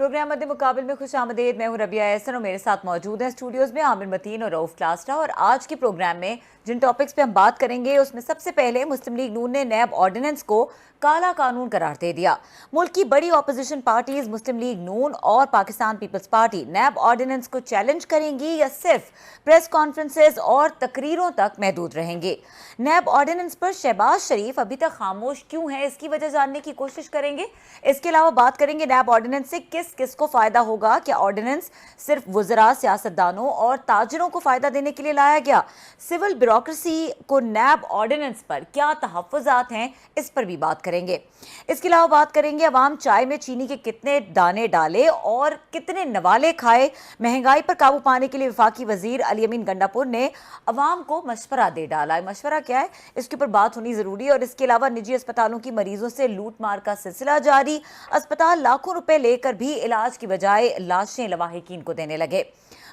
Programme मध्य मुकाबले में खुश आमदीद। मैं हूं रबिया एहसन और मेरे साथ मौजूद हैं स्टूडियोज में आमिर मतीन और रऊफ क्लास्टा। और आज के प्रोग्राम में जिन टॉपिक्स पे हम बात करेंगे उसमें सबसे पहले मुस्लिम लीग नून ने नैब ऑर्डिनेंस को काला कानून करार दे दिया। मुल्क की बड़ी ऑपोजिशन पार्टीज मुस्लिम लीग नून और पाकिस्तान पीपल्स पार्टी नैब ऑर्डिनेंस को चैलेंज करेंगी या सिर्फ प्रेस कॉन्फ्रेंसेज और तकरीरों तक महदूद रहेंगे। नैब ऑर्डिनेंस पर शहबाज शरीफ अभी तक खामोश क्यों है, इसकी वजह जानने की कोशिश करेंगे। इसके अलावा बात करेंगे नैब ऑर्डिनेंस से किस किस को फायदा होगा। क्या ऑर्डिनेंस सिर्फ वुज़रा, सियासतदानों और ताजरों को फायदा देने के लिए लाया गया? सिविल ब्यूरोक्रेसी को नैब ऑर्डिनेंस पर क्या तहफ़्फ़ुज़ात हैं, इस पर भी बात करेंगे। इसके अलावा बात करेंगे अवाम चाय में चीनी के कितने दाने डाले और कितने नवाले खाए। महंगाई पर काबू पाने के लिए वफाकी वजीर अली अमीन गंडापुर ने अवाम को मशवरा दे डाला है। मशवरा क्या है, इसके ऊपर बात होनी जरूरी है। और इसके अलावा निजी अस्पतालों की मरीजों से लूट मार का सिलसिला जारी। अस्पताल लाखों रुपए लेकर भी इलाज की बजाय लाशें लवाहिकीन को देने लगे।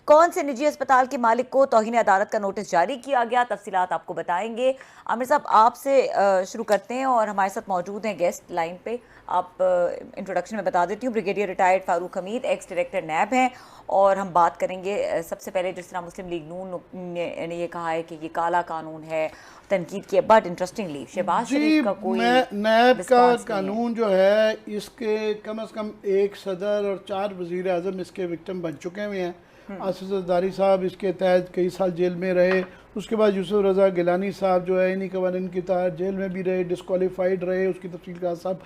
कौन से निजी अस्पताल के मालिक को तौहीन अदालत का नोटिस जारी किया गया, तफसीलात आपको बताएंगे। आमिर साहब, आपसे शुरू करते हैं और हमारे साथ मौजूद हैं गेस्ट लाइन पे। आप इंट्रोडक्शन में बता देती हूँ, brigadier retired Farooq Hamid ex director NAB हैं। और हम बात करेंगे सबसे पहले जिस तरह मुस्लिम लीग नून ने ये कहा है कि ये काला कानून है, तनकीद की, बट इंटरेस्टिंगली शहबाज शरीफ का कोई नैब का कानून जो है, इसके कम से कम एक सदर और 4 वज़ीर आज़म इसके विक्टिम बन चुके हुए हैं। आसिफ ज़रदारी साहब इसके तहत कई साल जेल में रहे। उसके बाद यूसुफ रज़ा गिलानी साहब जो है इन्हीं कवानीन के तहत जेल में भी रहे, डिस्क्वालीफाइड रहे। उसकी तफसील का सब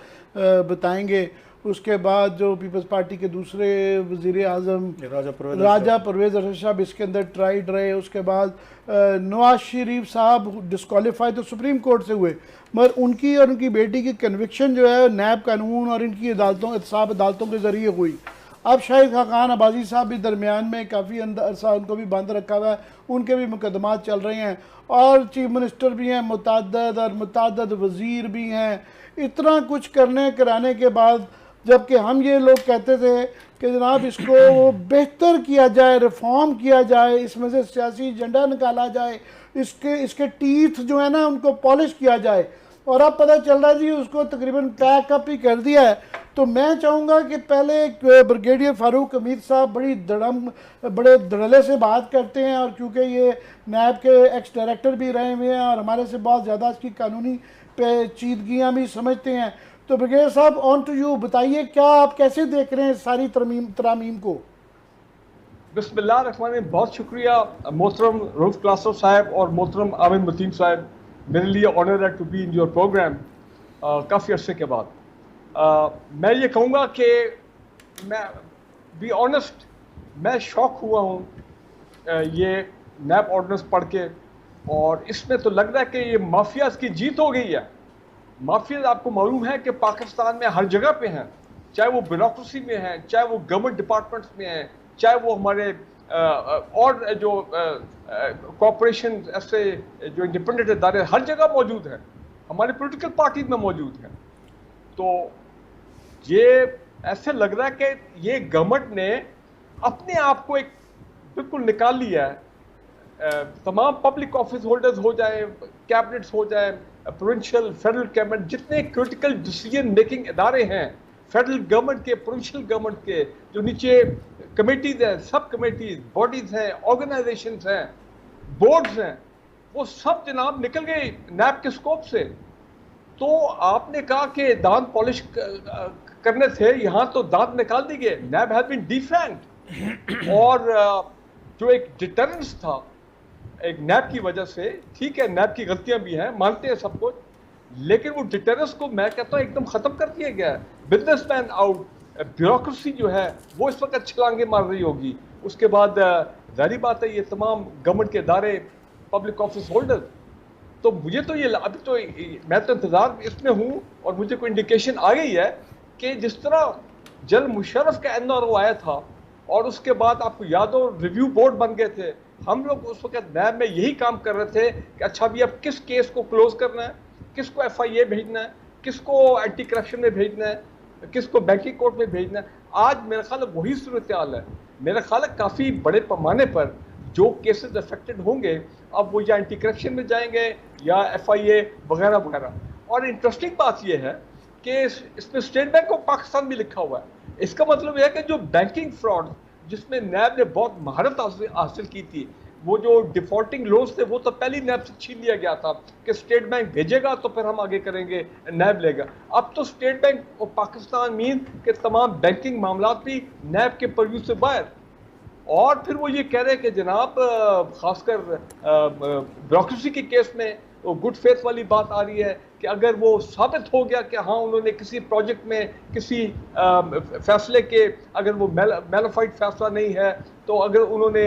बताएंगे। उसके बाद जो पीपल्स पार्टी के दूसरे वज़ीर आज़म राजा परवेज़ अरशद साहब इसके अंदर ट्राइड रहे। उसके बाद नवाज शरीफ साहब डिस्क्वालीफाई तो सुप्रीम कोर्ट से हुए, मगर उनकी और उनकी बेटी की कन्विक्शन जो है नैब कानून और इनकी अदालतों एहतसाब अदालतों के ज़रिए हुई। अब शाहिद खान अब्बासी साहब भी दरमियान में काफ़ी अरसा उनको भी बंद रखा हुआ है, उनके भी मुकदमात चल रहे हैं। और चीफ मिनिस्टर भी हैं, मुतअद्दिद वज़ीर भी हैं। इतना कुछ कराने के बाद जबकि हम ये लोग कहते थे कि जनाब इसको बेहतर किया जाए, रिफॉर्म किया जाए, इसमें से सियासी एजेंडा निकाला जाए, इसके टीथ जो है ना उनको पॉलिश किया जाए, और अब पता चल रहा है जी उसको तकरीबन पैकअप ही कर दिया है। तो मैं चाहूँगा कि पहले ब्रिगेडियर फारूक हमीद साहब बड़े धड़ल्ले से बात करते हैं, और क्योंकि ये नैब के एक्स डायरेक्टर भी रहे हुए हैं और हमारे से बहुत ज़्यादा इसकी कानूनी पेचीदगियाँ भी समझते हैं। तो ब्रिगेडियर साहब, ऑन टू यू, बताइए क्या आप कैसे देख रहे हैं सारी तरामीम को? बिस्मिल्लाह रहमान रहीम। बहुत शुक्रिया मोहतरम रऊफ क्लास्टा साहब और मोहतरम आमिर मतीन साहब। मेरे लिए ऑनर है to be in your programme काफ़ी अरसे के बाद। मैं ये कहूँगा कि मैं बी ऑनेस्ट, मैं शॉक हुआ हूँ ये नैब ऑर्डिनेंस पढ़ के। और इसमें तो लग रहा है कि ये माफियाज की जीत हो गई है। माफियाज आपको मालूम है कि पाकिस्तान में हर जगह पे हैं, चाहे वो ब्यूरोक्रेसी में हैं, चाहे वो गवर्नमेंट डिपार्टमेंट्स में हैं, चाहे वो हमारे और जो कॉरपोरेशन ऐसे जो इंडिपेंडेंट इदारे हर जगह मौजूद हैं, हमारी पॉलिटिकल पार्टीज में मौजूद हैं। तो ये ऐसे लग रहा है कि ये गवर्नमेंट ने अपने आप को एक बिल्कुल निकाल लिया है। तमाम पब्लिक ऑफिस होल्डर्स हो जाए, कैबिनेट्स हो जाए, प्रोविंशियल फेडरल कैबिनेट, जितने क्रिटिकल डिसीजन मेकिंग इदारे हैं फेडरल गवर्नमेंट के, प्रोविंशियल गवर्नमेंट के, जो नीचे कमेटीज हैं, सब कमेटीज, बॉडीज हैं, ऑर्गेनाइजेशंस हैं, बोर्ड्स हैं, वो सब जनाब निकल गए नैब के स्कोप से। तो आपने कहा कि दांत पॉलिश करने थे, यहाँ तो दांत निकाल दिए गए। नैब हैज बीन डिफैंक्ड। और जो एक डिटरेंस था एक नैब की वजह से, ठीक है नैब की गलतियां भी हैं, मानते हैं सब कुछ, लेकिन वो डिटरेंस को मैं कहता हूँ एकदम खत्म कर दिया गया है। बिजनेसमैन आउट, ब्यूरोक्रेसी जो है वो इस वक्त छलांगे मार रही होगी। उसके बाद जाहिर बात है ये तमाम गवर्नमेंट के इदारे, पब्लिक ऑफिस होल्डर, तो मुझे तो ये अभी तो मैं तो इंतजार इसमें हूँ और मुझे कोई इंडिकेशन आ गई है कि जिस तरह जनरल मुशर्रफ का एनआरओ आया था और उसके बाद आपको याद हो रिव्यू बोर्ड बन गए थे, हम लोग उस वक्त नैब में यही काम कर रहे थे कि अच्छा भी अब किस केस को क्लोज करना है, किसको FIA भेजना है, किसको एंटी करप्शन में भेजना है, किसको बैंकिंग कोर्ट में भेजना है। आज मेरा ख्याल है वही सूरत हाल है। मेरा ख्याल है काफ़ी बड़े पैमाने पर जो केसेस अफेक्टेड होंगे अब वो या एंटी करप्शन में जाएंगे या FIA वगैरह वगैरह। और इंटरेस्टिंग बात यह है कि इसमें स्टेट बैंक ऑफ पाकिस्तान भी लिखा हुआ है। इसका मतलब यह है कि जो बैंकिंग फ्रॉड जिसमें नैब ने बहुत महारत हासिल की थी, वो जो डिफॉल्टिंग लोन्स थे वो तो पहले ही नैब से छीन लिया गया था कि स्टेट बैंक भेजेगा तो फिर हम आगे करेंगे, नैब लेगा। अब तो state bank of Pakistan mean के तमाम बैंकिंग मामला भी नैब के परव्यू से बाहर, और फिर वो ये कह रहे हैं कि जनाब खासकर ब्यूरोक्रेसी के केस में वो गुड फेथ वाली बात आ रही है कि अगर वो साबित हो गया कि हाँ उन्होंने किसी प्रोजेक्ट में किसी फैसले के अगर वो मैलिफाइड फैसला नहीं है, तो अगर उन्होंने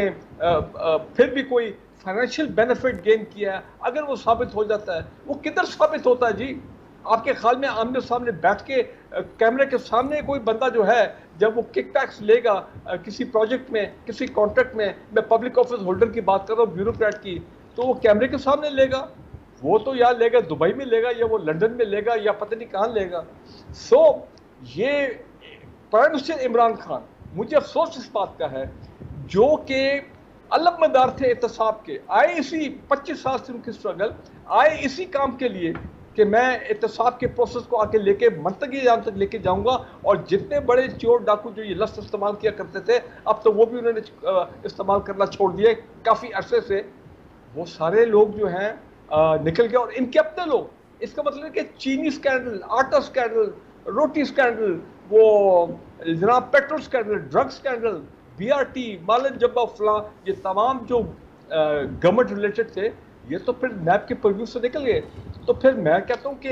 फिर भी कोई फाइनेंशियल बेनिफिट गेन किया है, अगर वो साबित हो जाता है, वो किधर साबित होता है जी? आपके ख्याल में आमने सामने बैठ के कैमरे के सामने कोई बंदा जो है जब वो किकबैक्स लेगा किसी प्रोजेक्ट में, किसी कॉन्ट्रैक्ट में, मैं पब्लिक ऑफिस होल्डर की बात कर रहा हूँ, ब्यूरोक्रेट की, तो वो कैमरे के सामने लेगा? वो तो या लेगा दुबई में लेगा, या वो लंदन में लेगा, या पता नहीं कहाँ लेगा। सो ये प्राइम मिनिस्टर इमरान खान, मुझे अफसोस इस बात का है, जो कि अलमदार थे एहतसाब के, आए इसी 25 साल से उनकी स्ट्रगल, आए इसी काम के लिए कि मैं एहतसाब के प्रोसेस को आके लेके मंतकी जान तक लेके जाऊंगा, और जितने बड़े चोर डाकू जो ये लफ्ज़ इस्तेमाल किया करते थे, अब तो वो भी उन्होंने इस्तेमाल करना छोड़ दिए काफ़ी अरसे से, वो सारे लोग जो हैं निकल गए, और इनके अपने लोग। इसका मतलब है कि चीनी स्कैंडल, आटा स्कैंडल, रोटी स्कैंडल, वो जनाब petrol scandal, drug scandal, BRT, मालन जब्बा फलां, ये तमाम जो गवर्नमेंट रिलेटेड थे, ये तो फिर नैब के परव्यू से निकल गए। तो फिर मैं कहता हूँ कि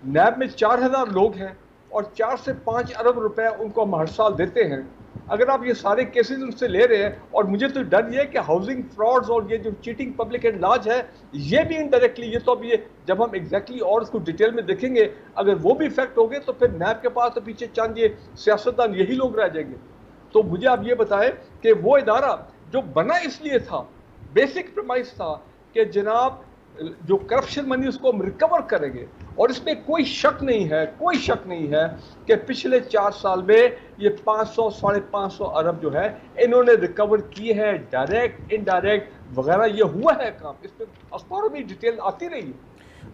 नैब में 4000 लोग हैं और 4 से 5 अरब रुपए उनको हम हर साल देते हैं। अगर आप ये सारे केसेस उनसे ले रहे हैं, और मुझे तो डर ये है कि हाउसिंग फ्रॉड्स और ये जो चीटिंग पब्लिक एंड लार्ज है, ये भी इनडायरेक्टली, ये तो अब ये जब हम एग्जैक्टली और उसको डिटेल में देखेंगे, अगर वो भी इफेक्ट हो गए तो फिर नैब के पास तो पीछे चंद ये सियासतदान यही लोग रह जाएंगे। तो मुझे आप ये बताएं कि वो इदारा जो बना इसलिए था, बेसिक प्रमाइस था कि जनाब जो करप्शन मनी उसको हम रिकवर करेंगे, और इसमें कोई शक नहीं है, कोई शक नहीं है कि पिछले 4 साल में ये 500 साढ़े 500 अरब जो है इन्होंने रिकवर किए हैं, डायरेक्ट इनडायरेक्ट वगैरह, ये हुआ है काम, इस पर अखबारों में डिटेल आती रही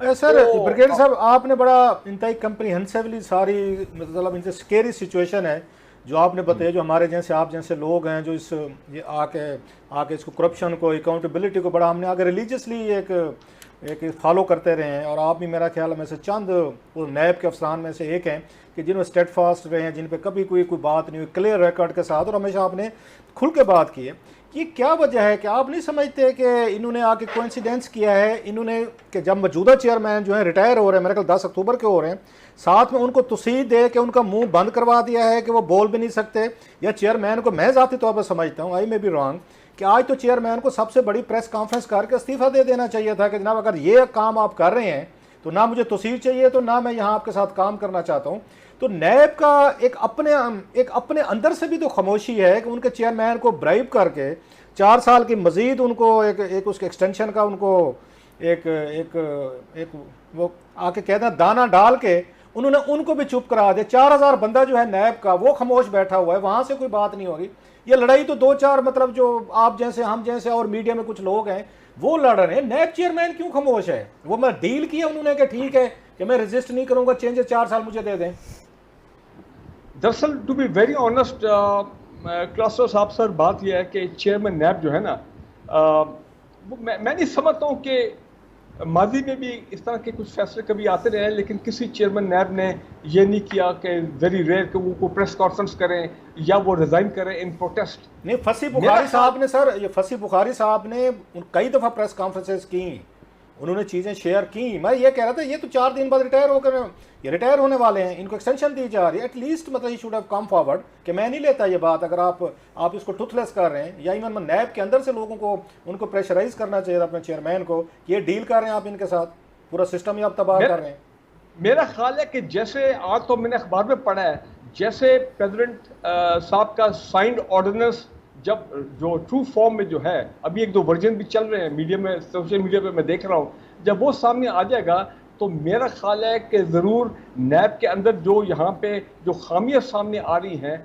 है। सर ब्रिगेडियर साहब, आपने बड़ा इंतहाई कंप्रीहेंसिवली सारी मतलब इनसे स्केरी सिचुएशन है जो आपने बताया, जो हमारे जैसे आप जैसे लोग हैं जो इस ये आके इसको करप्शन को, अकाउंटेबिलिटी को बड़ा हमने आगे रिलीजियसली एक फॉलो करते रहे हैं, और आप भी मेरा ख्याल में से चंद वो नैब के अफसरान में से एक हैं कि जिन्होंने स्टेडफास्ट रहे हैं, जिन पे कभी कोई बात नहीं हुई, क्लियर रिकॉर्ड के साथ, और हमेशा आपने खुल के बात की है। ये क्या वजह है कि आप नहीं समझते कि इन्होंने आके कोइंसिडेंस किया है, इन्होंने कि जब मौजूदा चेयरमैन जो है रिटायर हो रहे हैं, मेरे ख्याल 10 अक्टूबर के हो रहे हैं, साथ में उनको तसीद दे के उनका मुंह बंद करवा दिया है कि वो बोल भी नहीं सकते, या चेयरमैन को, मैं ज़ाती तौर पर समझता हूँ, आई मे बी रॉन्ग, कि आज तो चेयरमैन को सबसे बड़ी प्रेस कॉन्फ्रेंस करके इस्तीफा दे देना चाहिए था कि जनाब अगर ये काम आप कर रहे हैं तो ना मुझे तसीद चाहिए, तो ना मैं यहाँ आपके साथ काम करना चाहता हूँ। तो नैब का एक अपने अंदर से भी तो खामोशी है कि उनके चेयरमैन को ब्राइब करके 4 साल की मजीद उनको एक उसके एक्सटेंशन का उनको एक वो आके कहते हैं दाना डाल के उन्होंने उनको भी चुप करा दिया। 4000 बंदा जो है नैब का वो खामोश बैठा हुआ है, वहां से कोई बात नहीं होगी। ये लड़ाई तो 2-4 मतलब जो आप जैसे हम जैसे और मीडिया में कुछ लोग हैं वो लड़ रहे हैं। नैब चेयरमैन क्यों खामोश है? वो मैं डील किया उन्होंने कि ठीक है कि मैं रजिस्ट नहीं करूंगा, चेंजेस 4 साल मुझे दे दें। दरअसल टू बी वेरी ऑनेस्ट क्लासो साहब सर, बात यह है कि चेयरमैन नैब जो है ना, वो मैं नहीं समझता हूँ कि माजी में भी इस तरह के कुछ फैसले कभी आते रहे हैं, लेकिन किसी चेयरमैन नैब ने ये नहीं किया कि वेरी रेयर कि वो प्रेस कॉन्फ्रेंस करें या वो रिजाइन करें इन प्रोटेस्ट। नहीं, फसी बुखारी साहब ने सर, ये फसी बुखारी साहब ने कई दफ़ा प्रेस कॉन्फ्रेंसेस की, उन्होंने चीज़ें शेयर की। मैं ये कह रहा था ये तो 4 दिन बाद ये रिटायर होने वाले हैं, इनको एक्सटेंशन दी जा रही है, एटलीस्ट मतलब he should have come forward कि मैं नहीं लेता ये बात, अगर आप इसको टूथलेस कर रहे हैं, या इवन नैब के अंदर से लोगों को उनको प्रेशराइज करना चाहिए अपने चेयरमैन को, ये डील कर रहे हैं आप इनके साथ, पूरा सिस्टम ही आप तबाह कर रहे हैं। मेरा ख्याल है कि जैसे आज तो मैंने अखबार में पढ़ा है, जैसे प्रेसिडेंट साहब का साइंड ऑर्डिनेंस जब जो ट्रू फॉर्म में जो है, अभी 1-2 वर्जन भी चल रहे हैं मीडिया में, सोशल मीडिया पे मैं देख रहा हूँ, जब वो सामने आ जाएगा तो मेरा ख्याल है कि ज़रूर नैब के अंदर जो यहाँ पे जो खामियां सामने आ रही हैं,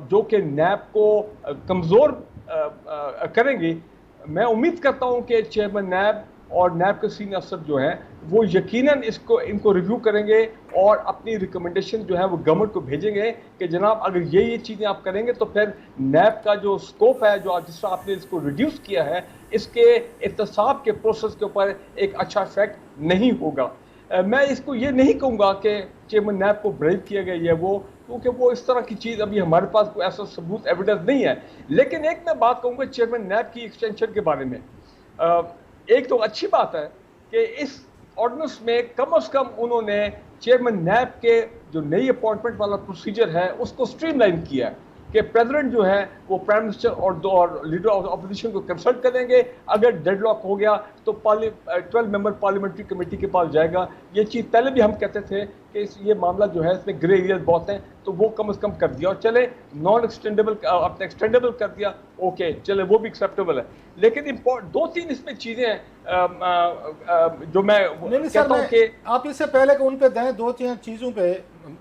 जो कि नैब को कमज़ोर करेंगी, मैं उम्मीद करता हूँ कि चेयरमैन नैब और नैब के सीनियर अफसर जो हैं वो यकीनन इनको रिव्यू करेंगे और अपनी रिकमेंडेशन जो है वो गवर्नमेंट को भेजेंगे कि जनाब अगर ये चीज़ें आप करेंगे तो फिर नैब का जो स्कोप है, जो जिस तरह आपने इसको रिड्यूस किया है, इसके एहतसाब के प्रोसेस के ऊपर एक अच्छा इफेक्ट नहीं होगा। मैं इसको ये नहीं कहूँगा कि चेयरमैन नैब को ब्रेक किया गया है वो, क्योंकि वो इस तरह की चीज़ अभी हमारे पास कोई ऐसा सबूत एविडेंस नहीं है। लेकिन एक मैं बात कहूँगा चेयरमैन नैब की एक्सटेंशन के बारे में। एक तो अच्छी बात है कि इस ऑर्डिनेंस में कम से कम उन्होंने चेयरमैन नैब के जो नई अपॉइंटमेंट वाला प्रोसीजर है उसको स्ट्रीमलाइन किया है कि प्रेसिडेंट जो है वो प्राइम मिनिस्टर और लीडर ऑफ ऑपोजिशन को कंसल्ट करेंगे। अगर डेडलॉक हो गया तो 12 मेंबर पार्लियामेंट्री कमेटी के पास जाएगा। ये चीज़ पहले भी हम कहते थे कि ये मामला जो है इसमें ग्रे एरियाज बहुत हैं, तो वो कम से कम कर दिया और चले नॉन एक्सटेंडेबल अपने एक्सटेंडेबल कर दिया, ओके चले वो भी एक्सेप्टेबल है। लेकिन दो तीन इसमें चीज़ें हैं जो मैं कहता हूँ कि आप इससे पहले कि उन पे दें दो तीन चीज़ों पे,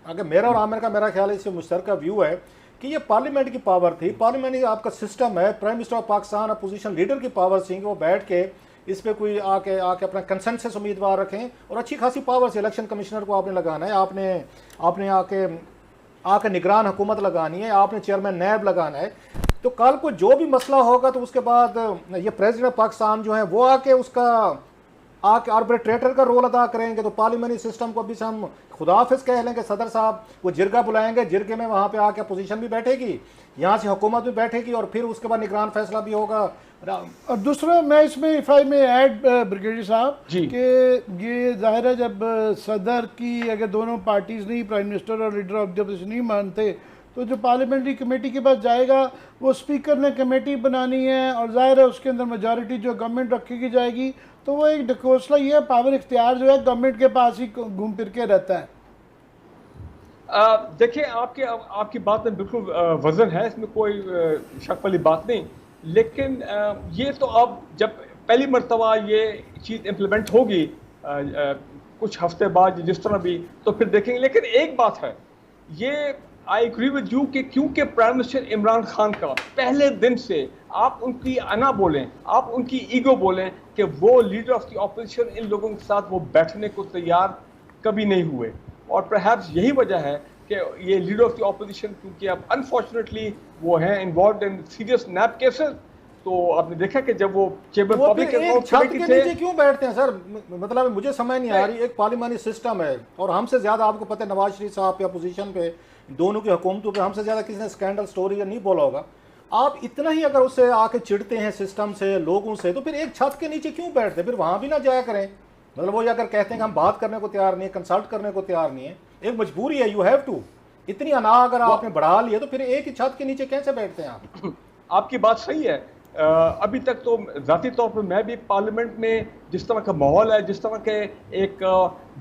अगर मेरा और आमिर का मेरा ख्याल है इससे मुश्तरका व्यू है कि ये पार्लियामेंट की पावर थी। पार्लियामेंट आपका सिस्टम है, prime minister of Pakistan opposition leader की पावर थी कि वो बैठ के इस पे कोई आके अपना कंसेंसस उम्मीदवार रखें और अच्छी खासी पावर से इलेक्शन कमिश्नर को आपने लगाना है, आपने आके निगरान हुकूमत लगानी है, आपने चेयरमैन नैब लगाना है। तो कल को जो भी मसला होगा तो उसके बाद ये प्रेसिडेंट ऑफ पाकिस्तान जो है वो आके आर्बिट्रेटर का रोल अदा करेंगे। तो पार्लियामेंट्री सिस्टम को अभी से हम खुदाफिज कह लेंगे, सदर साहब वो जिरगा बुलाएंगे, जिरगे में वहाँ पे आके अपोजिशन भी बैठेगी, यहाँ से हुकूमत भी बैठेगी और फिर उसके बाद निगरान फैसला भी होगा। और दूसरा मैं इसमें इफ़ आई में ऐड ब्रिगेडियर साहब कि ये जाहिर है जब सदर की अगर दोनों पार्टीज़ नहीं, प्राइम मिनिस्टर और लीडर ऑफ द अपोजिशन नहीं मानते तो जो पार्लियामेंट्री कमेटी के पास जाएगा वो स्पीकर ने कमेटी बनानी है और जाहिर है उसके अंदर मेजॉरिटी जो गवर्नमेंट रखी जाएगी, तो वो एक ढकोसला ये पावर इख्तियार जो है गवर्नमेंट के पास ही घूम फिर के रहता है। देखिए आपकी बात में बिल्कुल वजन है, इसमें कोई शक वाली बात नहीं। लेकिन ये तो अब जब पहली मरतबा ये चीज़ इम्प्लीमेंट होगी कुछ हफ्ते बाद जिस तरह भी, तो फिर देखेंगे। लेकिन एक बात है, ये आई एग्री विद यू कि क्योंकि प्राइम मिनिस्टर इमरान खान का पहले दिन से आप उनकी अना बोलें, आप उनकी ईगो बोलें कि वो लीडर ऑफ द ऑपोजिशन इन लोगों के साथ वो बैठने को तैयार कभी नहीं हुए। और परहैप्स यही वजह है कि ये लीडर ऑफ द ऑपोजिशन क्योंकि अब अनफॉर्चुनेटली वो हैं involve in serious NAB cases, तो आपने देखा कि जब वो चेयरमैन पब्लिक छत के नीचे क्यों बैठते हैं सर, मतलब मुझे समझ नहीं आ रही। एक पार्लियामेंट्री सिस्टम है और हमसे ज़्यादा आपको पता है नवाज शरीफ साहब पे अपोजिशन पे दोनों की हुकूमतों पे हमसे ज़्यादा किसी ने स्कैंडल स्टोरी या नहीं बोला होगा। आप इतना ही अगर उससे आके चिढ़ते हैं सिस्टम से, लोगों से, तो फिर एक छत के नीचे क्यों बैठते, फिर वहाँ भी ना जाया करें। मतलब वो अगर कहते हैं कि हम बात करने को तैयार नहीं है, कंसल्ट करने को तैयार नहीं है, एक मजबूरी है, यू हैव टू। इतनी अना अगर आपने बढ़ा लिया तो फिर एक ही छत के नीचे कैसे बैठते हैं आप? आपकी बात सही है। अभी तक तो ज़ाती तौर पर मैं भी पार्लियामेंट में जिस तरह का माहौल है, जिस तरह के एक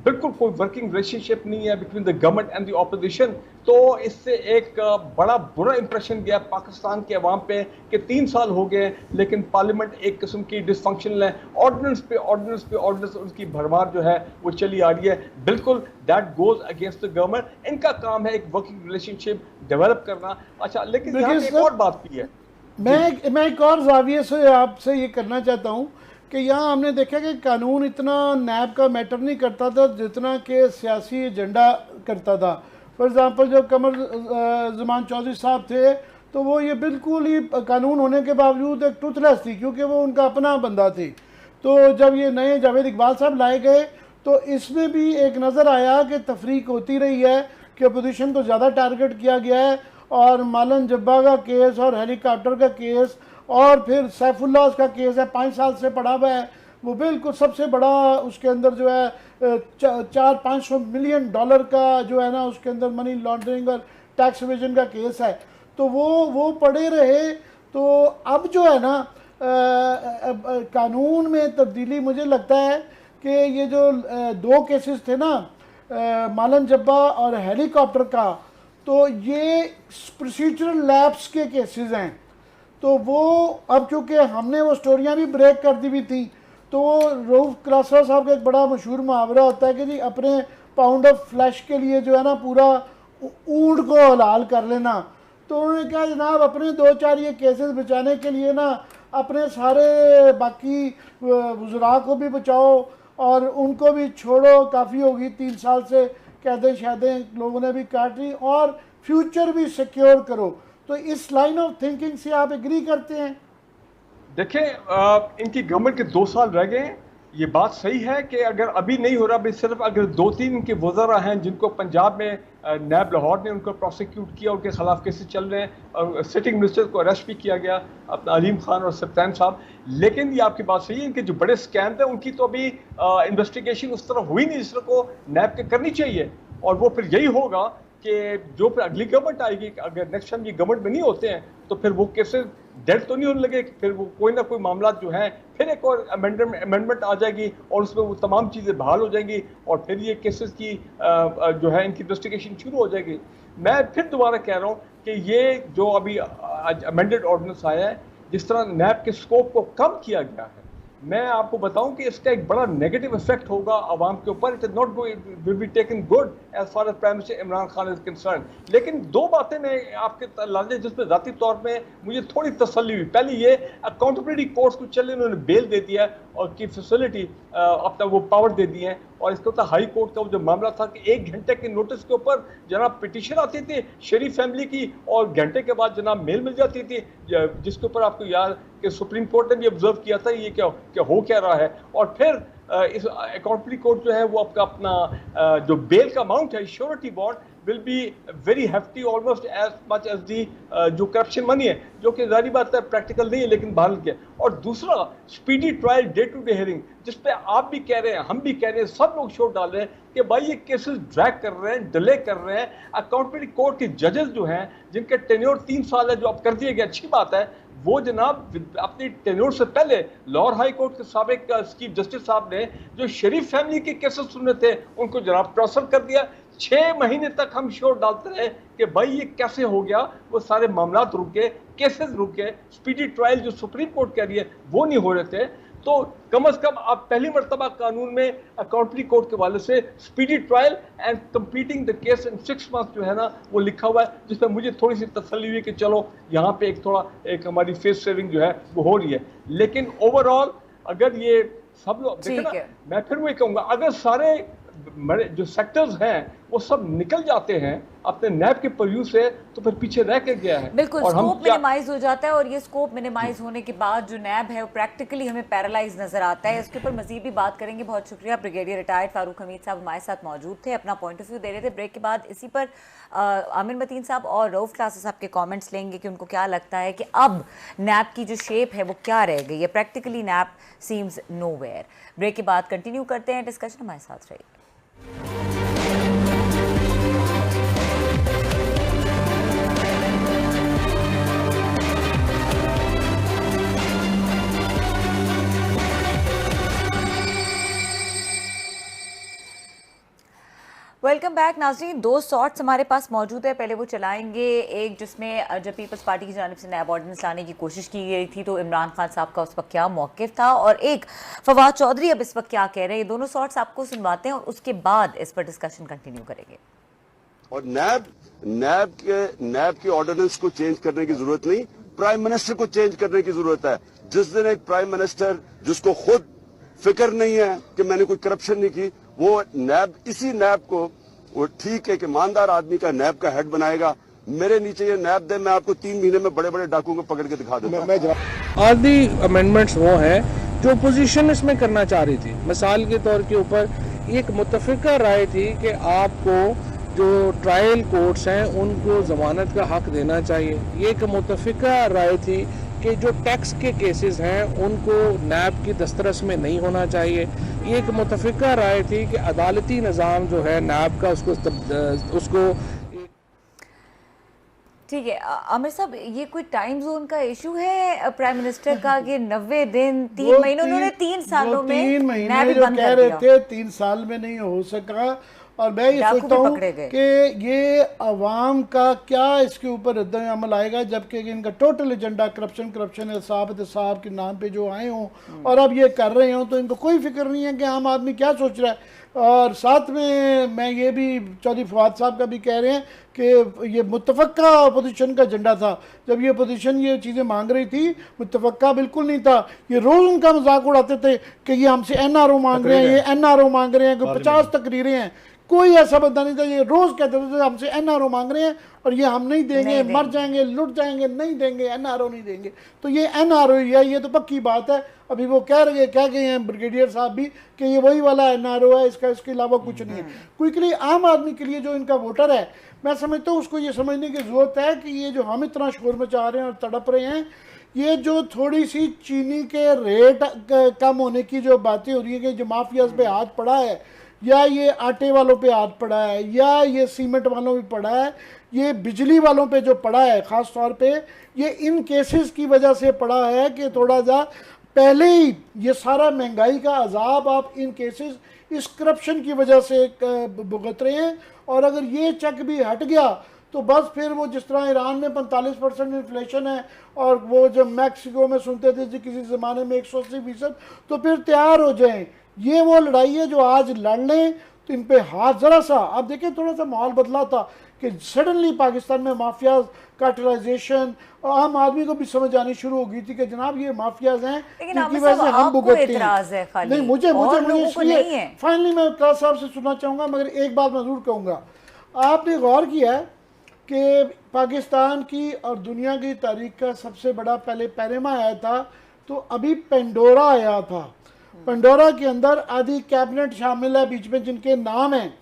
बिल्कुल कोई वर्किंग रिलेशनशिप नहीं है between the government and the opposition, तो इससे एक बड़ा बुरा इंप्रेशन गया पाकिस्तान के अवाम पे कि 3 साल हो गए लेकिन पार्लियामेंट एक किस्म की डिसफंक्शनल है। ऑर्डिनेंस पे ऑर्डिनेंस उनकी भरमार जो है वो चली आ रही है। बिल्कुल that goes against the government. इनका काम है एक वर्किंग रिलेशनशिप डेवलप करना। अच्छा, लेकिन यहाँ पे एक और बात भी है, मैं एक और जाविये से आपसे ये करना चाहता हूँ कि यहाँ हमने देखा कि कानून इतना नैब का मैटर नहीं करता था जितना कि सियासी एजेंडा करता था। फॉर एग्ज़ाम्पल जब कमर ज़मान चौधरी साहब थे तो वो ये बिल्कुल ही कानून होने के बावजूद एक टूथलेस थी क्योंकि वो उनका अपना बंदा थी। तो जब ये नए जावेद इकबाल साहब लाए गए तो इसमें भी एक नज़र आया कि तफरीक होती रही है कि अपोजिशन को ज़्यादा टारगेट किया गया है और मालन जब्बा का केस और हेलीकॉप्टर का केस और फिर सैफुल्लाह का केस है 5 साल से पड़ा हुआ है, वो बिल्कुल सबसे बड़ा उसके अंदर जो है 400-500 मिलियन डॉलर का जो है ना उसके अंदर मनी लॉन्ड्रिंग और टैक्स एवेजन का केस है। तो वो पड़े रहे। तो अब जो है ना कानून में तब्दीली मुझे लगता है कि ये जो 2 केसेस थे ना मालन जब्बा और हेलीकॉप्टर का, तो ये प्रोसीजरल लैप्स के केसेस हैं। तो वो अब चूँकि हमने वो स्टोरियाँ भी ब्रेक कर दी हुई थी, तो रऊफ क्लासा साहब का एक बड़ा मशहूर मुहावरा होता है कि जी अपने पाउंड ऑफ फ्लैश के लिए जो है ना पूरा ऊँट को हलाल कर लेना। तो उन्होंने कहा जनाब अपने 2-4 ये केसेस बचाने के लिए ना अपने सारे बाकी वज़रा को भी बचाओ और उनको भी छोड़ो, काफ़ी होगी 3 साल से कैदें शायदें लोगों ने भी काट ली, और फ्यूचर भी सिक्योर करो। तो इस लाइन ऑफ थिंकिंग से आप एग्री करते हैं? देखें, इनकी गवर्नमेंट के 2 साल रह गए। ये बात सही है कि अगर अभी नहीं हो रहा, भी सिर्फ अगर 2-3 इनके वज़रा हैं जिनको पंजाब में नैब लाहौर ने उनको प्रोसिक्यूट किया, उनके खिलाफ केसेस चल रहे हैं और सिटिंग मिनिस्टर को अरेस्ट भी किया गया, अपना अलीम खान और सप्तान साहब। लेकिन ये आपकी बात सही है, इनके जो बड़े स्कैम थे उनकी तो अभी इन्वेस्टिगेशन उस तरह हुई नहीं जिस तरह को नैब के करनी चाहिए। और वो फिर यही होगा कि जो फिर अगली गवर्नमेंट आएगी, अगर नेक्स्ट टाइम ये गवर्नमेंट में नहीं होते हैं तो फिर वो केसेस डेड तो नहीं होने लगे, फिर वो कोई ना कोई मामला जो है फिर एक और अमेंडमेंट आ जाएगी और उसमें वो तमाम चीज़ें बहाल हो जाएंगी और फिर ये केसेस की जो है इनकी इन्वेस्टिगेशन शुरू हो जाएगी। मैं फिर दोबारा कह रहा हूँ कि ये जो अभी अमेंडेड ऑर्डिनेंस आया है, जिस तरह नैब के स्कोप को कम किया गया है, मैं आपको बताऊं कि इसका एक बड़ा नेगेटिव इफेक्ट होगा आवाम के ऊपर। It is not will be taken good as far as prime minister Imran Khan is concern. लेकिन 2 बातें मैं आपके लाजे जिसमें ज़ाती तौर पे मुझे थोड़ी तसल्ली हुई। पहली ये, अकाउंटेबिलिटी कोर्ट्स को चले उन्होंने बेल दे दिया है और की फैसिलिटी अपना वो पावर दे दिए हैं। और इसके ऊपर हाई कोर्ट का वो जो मामला था कि 1 घंटे के नोटिस के ऊपर जनाब पिटीशन आती थी शरीफ फैमिली की और घंटे के बाद जनाब मेल मिल जाती थी, जिसके ऊपर आपको याद कि सुप्रीम कोर्ट ने भी ऑब्जर्व किया था ये क्या हो क्या रहा है। और फिर इस अकाउंटेबिलिटी कोर्ट जो है वो आपका अपना जो बेल का अमाउंट है, surety bond will be very hefty, almost as much as the जो करप्शन मनी है, जो कि जारी बात है प्रैक्टिकल नहीं है लेकिन बहाल के। और दूसरा, speedy trial day to day hearing, जिस पे आप भी कह रहे हैं, हम भी कह रहे हैं, सब लोग शोर डाल रहे हैं कि भाई ये केसेस ड्रैग कर रहे हैं, डिले कर रहे हैं। अकाउंटेबिलिटी कोर्ट के जजेस जो हैं जिनके टेन्योर 3 साल है, जो अब कर दिए गए, अच्छी बात है, वो जनाब अपनी टेन्योर से पहले लाहौर हाई कोर्ट के साबिक चीफ जस्टिस साहब ने जो शरीफ फैमिली के केसेस सुने थे उनको जनाब ट्रांसफर कर दिया। 6 महीने तक हम शोर डालते रहे कि भाई ये कैसे हो गया, वो सारे मामला रुके, केसेस रुके, स्पीडी ट्रायल जो सुप्रीम कोर्ट कह रही है वो नहीं हो रहे थे। तो कम से कम आप पहली मरतबा कानून में अकाउंटेबिलिटी कोर्ट के वाले से speedy trial and completing the case in 6 months जो है ना वो लिखा हुआ है, जिसमें मुझे थोड़ी सी तसल्ली हुई कि चलो यहाँ पे एक हमारी फेस सेविंग जो है वो हो रही है। लेकिन ओवरऑल अगर ये सब लोग देखें ना, मैं फिर वही कहूँगा, अगर सारे जो सेक्टर्स हैं वो सब निकल जाते हैं अपने नैब के परव्यू से, तो फिर पीछे रह के गया है। बिल्कुल, स्कोप मिनिमाइज हो जाता है और ये स्कोप मिनिमाइज होने के बाद जो नैब है वो प्रैक्टिकली हमें पैरालाइज नजर आता है। इसके ऊपर मजीद भी बात करेंगे। बहुत शुक्रिया। ब्रिगेडियर रिटायर्ड फारूक हमीद साहब हमारे साथ मौजूद थे, अपना पॉइंट ऑफ व्यू दे रहे थे। ब्रेक के बाद इसी पर आमिर मतीन साहब और रऊफ क्लासेस साहब के कॉमेंट्स लेंगे कि उनको क्या लगता है कि अब नैब की जो शेप है वो क्या रह गई है। प्रैक्टिकली नैब सीम्स नोवेयर। ब्रेक के बाद कंटिन्यू करते हैं डिस्कशन, हमारे साथ रहिए। वेलकम बैक नाज़रीन। 2 शॉट्स हमारे पास मौजूद है, पहले वो चलाएंगे। एक जिसमें जब पीपल्स पार्टी की जानिब से नैब ऑर्डिनेंस लाने की कोशिश की गई थी तो इमरान खान साहब का उस वक्त क्या मौक़िफ़ था, और एक फवाद चौधरी अब इस वक्त क्या कह रहे हैं। ये दोनों शॉट्स आपको सुनवाते हैं और उसके बाद इस पर डिस्कशन कंटिन्यू करेंगे। और नैब के ऑर्डिनेंस को चेंज करने की जरूरत नहीं, प्राइम मिनिस्टर को चेंज करने की जरूरत है। जिस दिन एक प्राइम मिनिस्टर जिसको खुद फिक्र नहीं है कि मैंने कोई करप्शन नहीं की, वो नैब, इसी नैब को वो ठीक है कि ईमानदार आदमी का नैब का हेड बनाएगा। मेरे नीचे ये नैब दे, मैं आपको 3 महीने में बड़े बड़े डाकुओं को पकड़ के दिखा दूंगा। आधी अमेंडमेंट्स वो हैं जो अपोजिशन इसमें करना चाह रही थी। मिसाल के तौर के ऊपर एक मुतफिका राय थी कि आपको जो ट्रायल कोर्ट्स हैं उनको जमानत का हक देना चाहिए। ये एक मुतफिका राय थी कि जो टैक्स के केसेस हैं उनको नैब की दस्तरस में नहीं होना चाहिए। ये एक मुतफिका राय थी कि अदालती निज़ाम जो है नैब का उसको ठीक है। आमिर साहब, ये कोई टाइम जोन का इशू है प्राइम मिनिस्टर का कि 90 दिन 3 महीने, उन्होंने 3 सालों में 3 महीने जो कह रहे थे 3 साल में नहीं हो सका। और मैं ये सोचता हूँ कि ये अवाम का क्या इसके ऊपर रद्द-ए-अमल आएगा, जबकि इनका टोटल एजेंडा करप्शन साहब के नाम पे जो आए हों और अब ये कर रहे हों, तो इनको कोई फिक्र नहीं है कि आम आदमी क्या सोच रहा है। और साथ में मैं ये भी चौधरी फवाद साहब का भी कह रहे हैं कि ये मुतफ़क्का अपोजिशन का एजेंडा था। जब ये अपोजिशन ये चीज़ें मांग रही थी, मुतफ़क्का बिल्कुल नहीं था। ये रोज़ उनका मजाक उड़ाते थे कि ये हमसे NRO मांग रहे हैं, ये NRO मांग रहे हैं, कोई 50 तकरीरें हैं। कोई ऐसा बंदा नहीं था, ये रोज़ कहते थे हमसे NRO मांग रहे हैं और ये हम नहीं देंगे, मर जाएंगे, लुट जाएंगे, नहीं देंगे, NRO नहीं देंगे। तो ये NRO ही है, ये तो पक्की बात है। अभी वो कह गए हैं ब्रिगेडियर साहब भी कि ये वही वाला NRO है, इसके अलावा कुछ नहीं है। क्विकली आम आदमी के लिए जो इनका वोटर है, मैं समझता हूँ उसको ये समझने की ज़रूरत है कि ये जो हम इतना शोर मचा रहे हैं और तड़प रहे हैं, ये जो थोड़ी सी चीनी के रेट कम होने की जो बातें हो रही है कि जो माफियाज पे हाथ पड़ा है, या ये आटे वालों पे हाथ पड़ा है, या ये सीमेंट वालों पे पड़ा है, ये बिजली वालों पे जो पड़ा है ख़ास तौर पे, ये इन केसेस की वजह से पड़ा है कि थोड़ा सा पहले ही ये सारा महंगाई का अजाब आप इन केसेस इस करप्शन की वजह से भुगत रहे हैं। और अगर ये चक भी हट गया तो बस फिर वो जिस तरह ईरान में 45% इन्फ्लेशन है और वो जब मैक्सिको में सुनते थे जी किसी ज़माने में 180%, तो फिर तैयार हो जाएं। ये वो लड़ाई है जो आज लड़ लें तो इन पे हाथ ज़रा सा, आप देखें थोड़ा सा माहौल बदला था कि सडनली पाकिस्तान में माफियाज कार्टेलाइजेशन, आम आदमी को भी समझ आनी शुरू हो गई थी कि जनाब ये माफियाज हैं, इनकी वजह से हम भुगतते हैं। नहीं, मुझे इसलिए फाइनली मैं इतराज़ साहब से सुनना चाहूँगा, मगर एक बात मैं ज़रूर कहूँगा। आपने गौर किया है कि पाकिस्तान की और दुनिया की तारीख का सबसे बड़ा पहले पैरेमा आया था, तो अभी पेंडोरा आया था। पेंडोरा के अंदर आधी कैबिनेट शामिल है बीच में जिनके नाम हैं,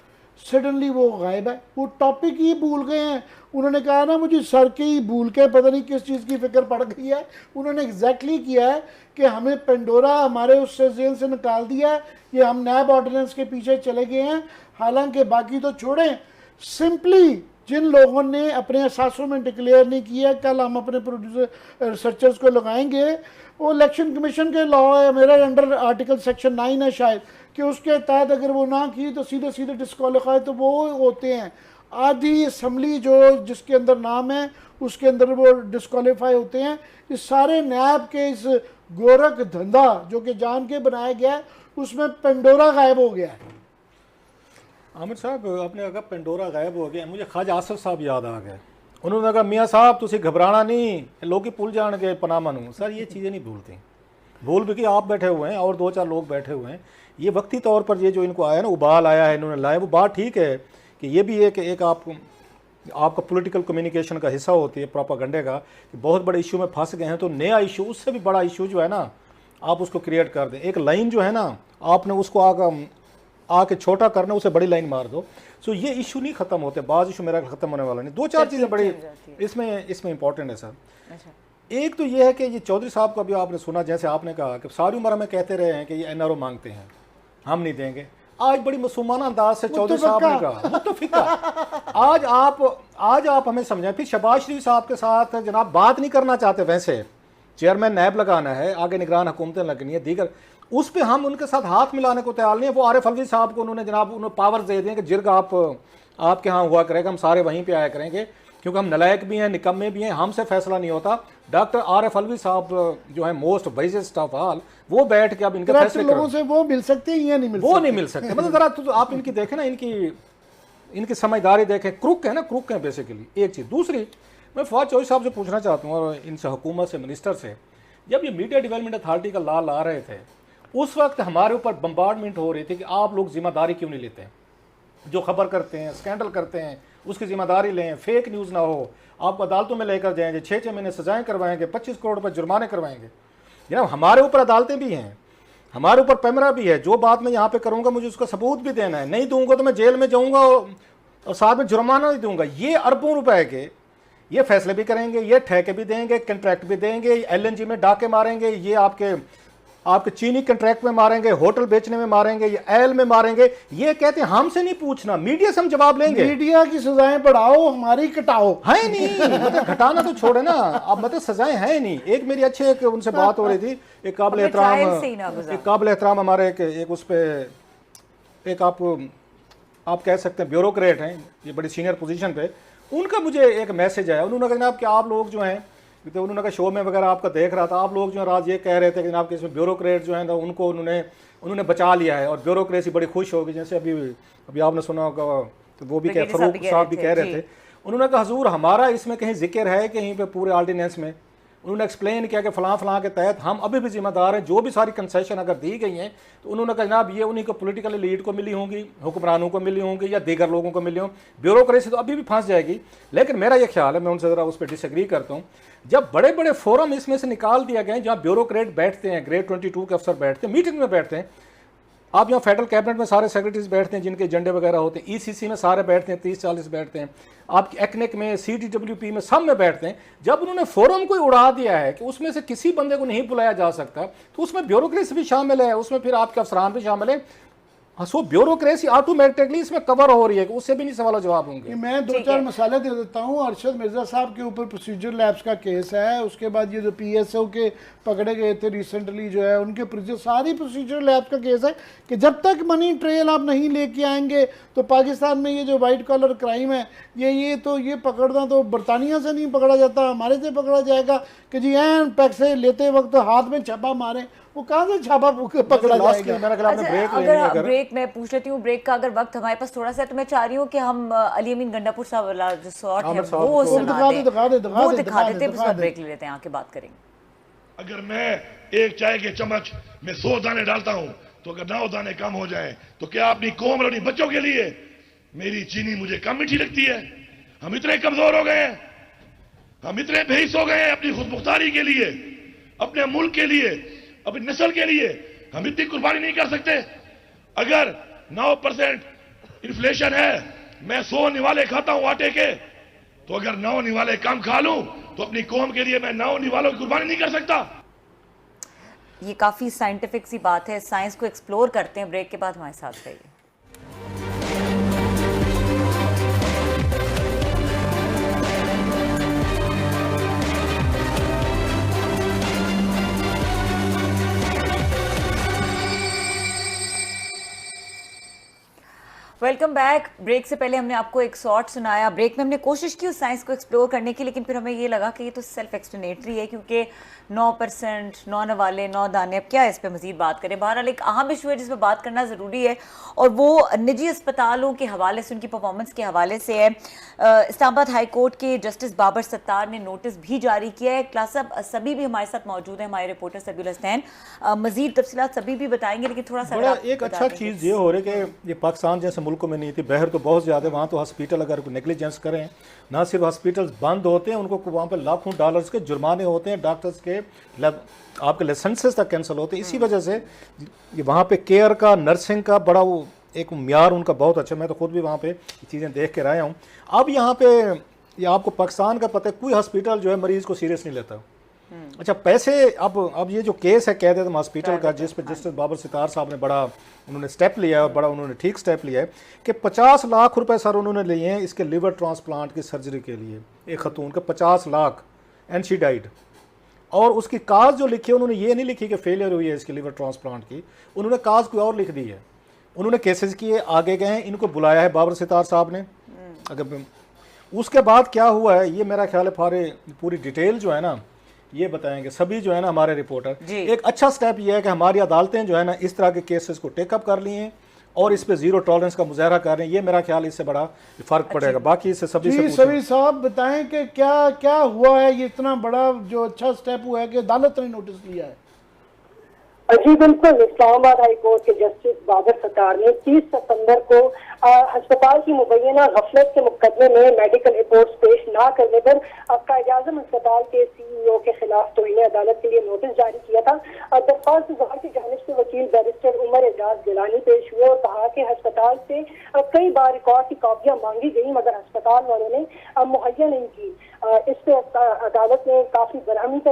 सडनली वो गायब है, वो टॉपिक ही भूल गए हैं। उन्होंने कहा ना मुझे सर के ही भूल के पता नहीं किस चीज़ की फिक्र पड़ गई है। उन्होंने एग्जैक्टली किया है कि हमें पेंडोरा हमारे उससे जेल से निकाल दिया है, ये हम नैब ऑर्डिनेंस के पीछे चले गए हैं। हालांकि बाकी तो छोड़ें, सिंपली जिन लोगों ने अपने असासों में डिक्लेयर नहीं किया, कल हम अपने प्रोड्यूसर रिसर्चर्स को लगाएंगे, वो इलेक्शन कमीशन के लॉ है, मेरा अंडर आर्टिकल सेक्शन 9 है शायद, कि उसके तहत अगर वो ना की तो सीधे सीधे डिस्क्वालीफाई तो वो होते हैं। आधी असम्बली जो जिसके अंदर नाम है उसके अंदर वो डिस्क्वालीफाई होते हैं। इस सारे नैब के इस गोरख धंधा जो कि जान के बनाया गया है, उसमें पेंडोरा गायब हो गया है। आमिर साहब, आपने कहा पेंडोरा गायब हो गया, मुझे ख्वाजा आसिफ साहब याद आ गए। उन्होंने कहा मियाँ साहब तुसी घबराना नहीं, लोग ही भूल जाएंगे पना मनू। सर ये चीज़ें नहीं भूलती, भूल भी कि आप बैठे हुए हैं और 2-4 लोग बैठे हुए हैं। ये वक्ती तौर पर ये जो इनको आया ना, उबाल आया है, इन्होंने लाया, वो बात ठीक है कि ये भी एक आपका पॉलिटिकल कम्युनिकेशन का हिस्सा होती है, प्रोपागंडे का, कि बहुत बड़े इशू में फंस गए हैं तो नया इशू, उससे भी बड़ा इशू जो है ना आप उसको क्रिएट कर दें। एक लाइन जो है ना आपने उसको आके छोटा करना, उसे बड़ी लाइन मार दो। सो ये इशू नहीं खत्म होते, बाज़ इशू मेरा ख़त्म होने वाला नहीं। 2-4 चीज़ें बड़ी इसमें इंपॉर्टेंट है सर। एक तो ये है कि ये चौधरी साहब का भी आपने सुना, जैसे आपने कहा कि सारी उम्र हमें कहते रहे हैं कि ये NRO मांगते हैं, हम नहीं देंगे। आज बड़ी मासूमाना अंदाज से चौधरी साहब ने कहा मुत्तफिका। आज आप हमें समझाएं। फिर शहबाज शरीफ साहब के साथ जनाब बात नहीं करना चाहते, वैसे चेयरमैन नैब लगाना है, आगे निगरान हुकूमतें लगनी है, दीगर उस पर हम उनके साथ हाथ मिलाने को तैयार नहीं है। वो आरिफ अलवी साहब को उन्होंने पावर दे दिए कि जिर्ग आपके यहाँ हुआ करेगा, हम सारे वहीं पे आया करेंगे, क्योंकि हम नलायक भी हैं, निकम्मे भी हैं, हमसे फैसला नहीं होता। डॉक्टर आरिफ अलवी साहब जो है मोस्ट वाइजेस्ट ऑफ ऑल, वो बैठ के अब इनके फैसले लोगों से वो मिल सकते हैं या नहीं मिल सकते? वो नहीं मिल सकते। मतलब जरा तो आप इनकी देखें ना, इनकी समझदारी देखें, क्रुक है ना, क्रुक है बेसिकली। एक चीज़। दूसरी, मैं फवाद चौधरी साहब से पूछना चाहता हूँ और इनसे, हुकूमत से, मिनिस्टर से, जब ये मीडिया डेवलपमेंट अथॉरिटी का लॉ ला रहे थे उस वक्त हमारे ऊपर बम्बार्डमेंट हो रही थी कि आप लोग जिम्मेदारी क्यों नहीं लेते हैं, जो खबर करते हैं, स्कैंडल करते हैं, उसकी जिम्मेदारी लें, फेक न्यूज़ ना हो, आपको अदालतों में लेकर जाएंगे, 6-6 महीने सजाएं करवाएंगे, 25 करोड़ रुपये जुर्माने करवाएंगे। जनाब हमारे ऊपर अदालतें भी हैं, हमारे ऊपर पैमरा भी है। जो बात मैं यहाँ पे करूँगा मुझे उसका सबूत भी देना है, नहीं दूंगा तो मैं जेल में जाऊँगा और साथ में जुर्माना भी दूंगा। ये अरबों रुपए के ये फैसले भी करेंगे, ये ठेके भी देंगे, कंट्रैक्ट भी देंगे, LNG में डाके मारेंगे, ये आपके चीनी कंट्रैक्ट में मारेंगे, होटल बेचने में मारेंगे, ये एल में मारेंगे। ये कहते हैं हमसे नहीं पूछना, मीडिया से हम जवाब लेंगे। मीडिया की सजाएं बढ़ाओ, हमारी कटाओ। है नहीं, मतलब घटाना तो छोड़े ना, अब मतलब सजाएं है नहीं। एक मेरी अच्छे उनसे बात हो रही थी, एक काबिल एहतराम हमारे एक उस पर एक आप कह सकते हैं ब्यूरोक्रेट हैं, ये बड़ी सीनियर पोजीशन पे, उनका मुझे एक मैसेज आया। उन्होंने कहा कि आप लोग जो हैं तो उन्होंने कहा शो में वगैरह आपका देख रहा था, आप लोग जो है राज ये कह रहे थे कि जनाब कि इसमें ब्यूरोक्रेट जो है ना उनको उन्होंने बचा लिया है और ब्यूरोक्रेसी बड़ी खुश होगी। जैसे अभी आपने सुना होगा तो वो भी फरूक साहब भी कह रहे थे, उन्होंने कहा हजूर हमारा इसमें कहीं जिक्र है कहीं पे पूरे ऑर्डिनेंस में? उन्होंने एक्सप्लेन किया कि फलां के तहत हम अभी भी जिम्मेदार हैं, जो भी सारी कंसेशन अगर दी गई हैं तो उन्होंने कहा जनाब ये उन्हीं को पॉलिटिकल लीड को मिली होंगी, हुक्मरानों को मिली होंगी या दीगर लोगों को मिली हों, ब्यूरोक्रेसी तो अभी भी फंस जाएगी। लेकिन मेरा ये ख्याल है, मैं उनसे ज़रा उस पर डिसएग्री करता हूँ, जब बड़े बड़े फोरम इसमें से निकाल दिया गए जहाँ ब्यूरोक्रेट बैठते हैं, ग्रेड 22 के अफसर बैठते हैं, मीटिंग में बैठते हैं, आप यहाँ फेडरल कैबिनेट में सारे सेक्रेटरीज बैठते हैं जिनके एजेंडे वगैरह होते हैं, ईसीसी में सारे बैठते हैं, 30-40 बैठते हैं, आप एक्नेक में, CTWP में, सब में बैठते हैं। जब उन्होंने फोरम को उड़ा दिया है कि उसमें से किसी बंदे को नहीं बुलाया जा सकता, तो उसमें ब्यूरोक्रेसी भी शामिल है, उसमें फिर आपके अफसरान भी शामिल है। हाँ, सो ब्यूरोक्रेसी ऑटोमेटिकली इसमें कवर हो रही है, उससे भी नहीं सवाल जवाब होंगे। मैं 2-4 मसाले दे देता हूँ। अरशद मिर्जा साहब के ऊपर प्रोसीजर लैब्स का केस है, उसके बाद ये जो PSO के पकड़े गए थे रिसेंटली जो है उनके प्रोसीजर, सारी प्रोसीजर लैब्स का केस है कि जब तक मनी ट्रेल आप नहीं लेके आएंगे तो पाकिस्तान में ये जो वाइट कॉलर क्राइम है ये पकड़ना तो बरतानिया से नहीं पकड़ा जाता, हमारे से पकड़ा जाएगा कि जी पैसे लेते वक्त हाथ में छापा मारें, वो कहाँ से छापा पकड़ा जाएगा। ब्रेक मैं पूछ लेती हूँ, ब्रेक का अगर वक्त हमारे पास थोड़ा सा है तो मैं चाह रही हूँ कि हम अली अमीन गंडापुर साहब वाला जो शॉट है वो सुना दें, वो दिखा देते हैं, फिर ब्रेक ले लेते हैं, आके बात करेंगे। अगर मैं एक चाय के चम्मच में 100 दाने डालता हूं तो अगर 9 दाने कम हो जाएं तो क्या अपनी कौम और अपनी बच्चों के लिए मेरी चीनी मुझे कम मीठी लगती है? हम इतने कमजोर हो गए हैं, हम इतने बेहिस हो गए हैं अपनी खुदमुख्तारी के लिए, अपने मुल्क के लिए, अपनी नस्ल के लिए हम इतनी कुर्बानी नहीं कर सकते? अगर 9% इन्फ्लेशन है, मैं 100 निवाले खाता हूं आटे के, तो अगर 9 निवाले कम खा लूं तो अपनी कौम के लिए मैं 9 निवालों की कुर्बानी नहीं कर सकता। ये काफी साइंटिफिक सी बात है, साइंस को एक्सप्लोर करते हैं। ब्रेक के बाद हमारे साथ रहिए। Welcome back. ब्रेक से पहले हमने आपको एक शॉर्ट सुनाया, ब्रेक में हमने कोशिश की उस साइंस को एक्सप्लोर करने की, लेकिन फिर हमें ये लगा कि ये तो सेल्फ एक्सप्लेनेटरी है, क्योंकि 9%, 9 नवाले, 9 दाने, अब क्या है इस पर मजीद बात करें। बहरहाल एक अहम इशू है जिस पर बात करना ज़रूरी है और वो निजी अस्पतालों के हवाले से, उनकी परफॉर्मेंस के हवाले से है। इस्लामाबाद हाई कोर्ट के जस्टिस बाबर सत्तार ने नोटिस भी जारी किया है। क्लास साहब सभी भी हमारे साथ मौजूद है, हमारे रिपोर्टर सबील हसनैन मजीद तफसीलात सभी भी बताएंगे, लेकिन थोड़ा सा एक अच्छा चीज़ ये हो रही है कि ये पाकिस्तान जैसे मुल्कों में नहीं थी, बहर तो बहुत ज़्यादा, वहाँ तो हॉस्पिटल अगर कोई नेग्लिजेंस करें, ना सिर्फ हॉस्पिटल्स बंद होते हैं, उनको वहाँ पे लाखों डॉलर्स के जुर्माने होते हैं, डॉक्टर्स के आपके लाइसेंसेस तक कैंसिल होते हैं। इसी वजह से वहाँ पे केयर का, नर्सिंग का बड़ा वो एक म्यार उनका बहुत अच्छा, मैं तो खुद भी वहाँ पे चीज़ें देख कर आया हूँ। अब यहाँ पे ये आपको पाकिस्तान का पता है, कोई हॉस्पिटल जो है मरीज़ को सीरियस नहीं लेता। अच्छा पैसे, अब ये जो केस है कहते हैं हॉस्पिटल का, जिस पे जस्टिस बाबर सितार साहब ने बड़ा उन्होंने स्टेप लिया है, बड़ा उन्होंने ठीक स्टेप लिया है कि 50 लाख रुपए सर उन्होंने लिए हैं इसके लिवर ट्रांसप्लांट की सर्जरी के लिए, एक खतून का 50 लाख, एंड शी डाइड। और उसकी काज जो लिखी है उन्होंने ये नहीं लिखी कि फेलियर हुई है इसके लिवर ट्रांसप्लांट की, उन्होंने काज कोई और लिख दी है। उन्होंने केसेस किए, आगे गए हैं, इनको बुलाया है बाबर सितार साहब ने। अगर उसके बाद क्या हुआ है ये मेरा ख्याल है पूरी डिटेल जो है ना ये बताएंगे सभी जो है ना हमारे रिपोर्टर। एक अच्छा स्टेप ये है कि हमारी अदालतें जो है ना इस तरह के केसेस को टेकअप कर लिए हैं और इस पे जीरो टॉलरेंस का मुजाहरा कर रहे हैं। ये मेरा ख्याल इससे बड़ा फर्क पड़ेगा। बाकी इससे सभी साहब बताएं कि क्या क्या हुआ है, ये इतना बड़ा जो अच्छा स्टेप हुआ है कि अदालत ने नोटिस लिया है। जी बिल्कुल, इस्लामाबाद हाई कोर्ट के जस्टिस बाबर सत्तार ने 30 सितंबर को अस्पताल की मुबैना गफलत के मुकदमे में मेडिकल रिपोर्ट्स पेश न करने पर कायद-ए-आज़म अस्पताल के CEO के खिलाफ तौहीन अदालत के लिए नोटिस जारी किया था। दरख्वास्त गुज़ार की जानिब से वकील बैरिस्टर उमर एजाज गिलानी पेश हुए और कहा कि अस्पताल से कई बार रिकॉर्ड की कॉपियां मांगी गई मगर अस्पताल वालों ने मुहैया नहीं की। इस पर अदालत ने काफी बरहमी का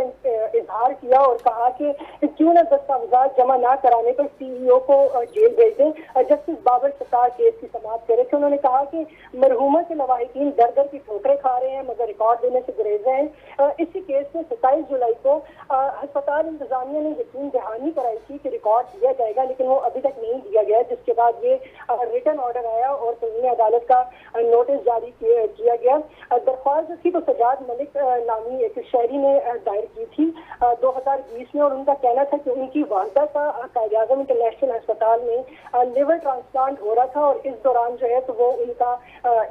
इजहार किया और कहा कि क्यों न दस्तावेजात जमा न कराने पर CEO को जेल भेज दें। जस्टिस बाबर सत्तार केस की समाअत कर रहे थे। उन्होंने कहा कि मरहूमा के लवाहिकीन दर दर की ठोकरें खा रहे हैं मगर रिकॉर्ड देने से गुरेज रहे हैं। इसी केस में 27 जुलाई को अस्पताल इंतजामिया ने यकीन दहानी कराई थी कि रिकॉर्ड दिया जाएगा, लेकिन वो अभी तक नहीं दिया गया, जिसके बाद ये रिटर्न ऑर्डर आया और तमीम अदालत का नोटिस जारी किया गया। दरख्वास्त जो थी तो सजाद मलिक नामी एक शहरी ने दायर की थी 2020 में, और उनका कहना था कि उनकी वालदा का कायद-ए-आज़म इंटरनेशनल अस्पताल में लिवर ट्रांसप्लांट हो रहा था और इस दौरान जो है तो वो उनका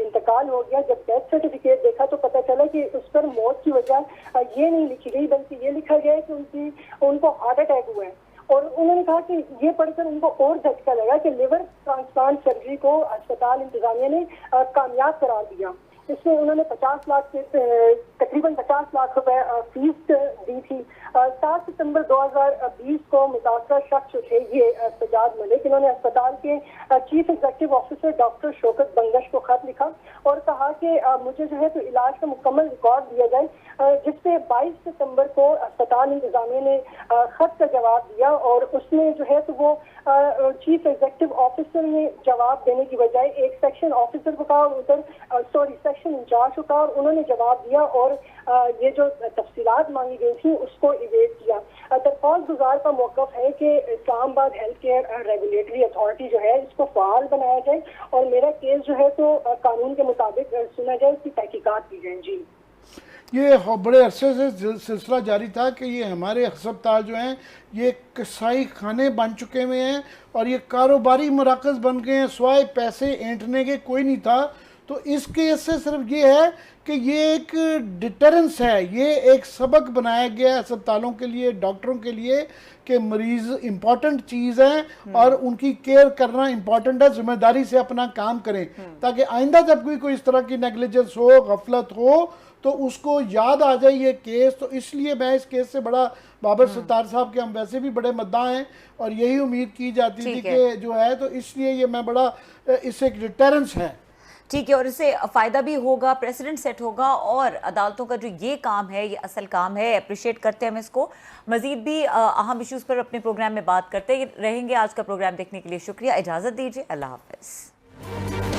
इंतकाल हो गया। जब डेथ सर्टिफिकेट देखा तो पता चला कि उस पर मौत की वजह ये नहीं लिखी गई बल्कि ये लिखा गया कि उनको हार्ट अटैक हुआ है। और उन्होंने कहा कि ये पढ़कर उनको और झटका लगा कि लिवर ट्रांसप्लांट सर्जरी को अस्पताल इंतजामिया ने कामयाब करार दिया। इसमें उन्होंने 50 लाख से तकरीबन 50 लाख रुपए फीस दी थी। 7 सितंबर 2020 को मुतासरा शख्स थे ये सजाद मलिक, इन्होंने अस्पताल के chief executive officer doctor Shaukat Bangash को खत लिखा और कहा कि मुझे जो है तो इलाज का मुकम्मल रिकॉर्ड दिया जाए, जिसपे 22 सितंबर को अस्पताल इंतजामिया ने खत का जवाब दिया और उसमें जो है तो वो चीफ एग्जीक्यूटिव ऑफिसर ने जवाब देने की बजाय एक सेक्शन ऑफिसर को कहा और उधर सेक्शन इंचार्ज को कहा और उन्होंने जवाब दिया और ये जो तफसीलात मांगी गई थी उसको इवेट किया। दरख्वास्त गुजार का मौक़िफ़ है कि Islamabad health care regulatory authority जो है इसको फ़ाल बनाया जाए और मेरा केस जो है तो कानून के मुताबिक सुना जाए, इसकी तहकीकात की जाए। जी, ये बड़े अरसे से सिलसिला जारी था कि ये हमारे अस्पताल जो हैं ये कसाई खाने बन चुके हुए हैं और ये कारोबारी मराकज़ बन गए हैं, स्वाय पैसे ऐंठने के कोई नहीं था। तो इस केस से सिर्फ ये है कि ये एक डिटरेंस है, ये एक सबक बनाया गया है अस्पतालों के लिए, डॉक्टरों के लिए कि मरीज़ इम्पॉर्टेंट चीज़ है और उनकी केयर करना इम्पॉर्टेंट है, जिम्मेदारी से अपना काम करें ताकि आइंदा जब भी कोई इस तरह की नेगलिजेंस हो, गफलत हो तो उसको याद आ जाए ये केस। तो इसलिए मैं इस केस से बड़ा बाबर सत्तार साहब के हम वैसे भी बड़े मद्दा हैं और यही उम्मीद की जाती थी कि जो है, तो इसलिए ये मैं बड़ा इससे एक डिटरेंस है। ठीक है, और इससे फ़ायदा भी होगा, प्रेसिडेंट सेट होगा और अदालतों का जो ये काम है ये असल काम है, अप्रिशिएट करते हैं हम इसको। मज़ीद भी अहम इश्यूज़ पर अपने प्रोग्राम में बात करते रहेंगे। आज का प्रोग्राम देखने के लिए शुक्रिया, इजाज़त दीजिए, अल्लाह हाफ़िज़।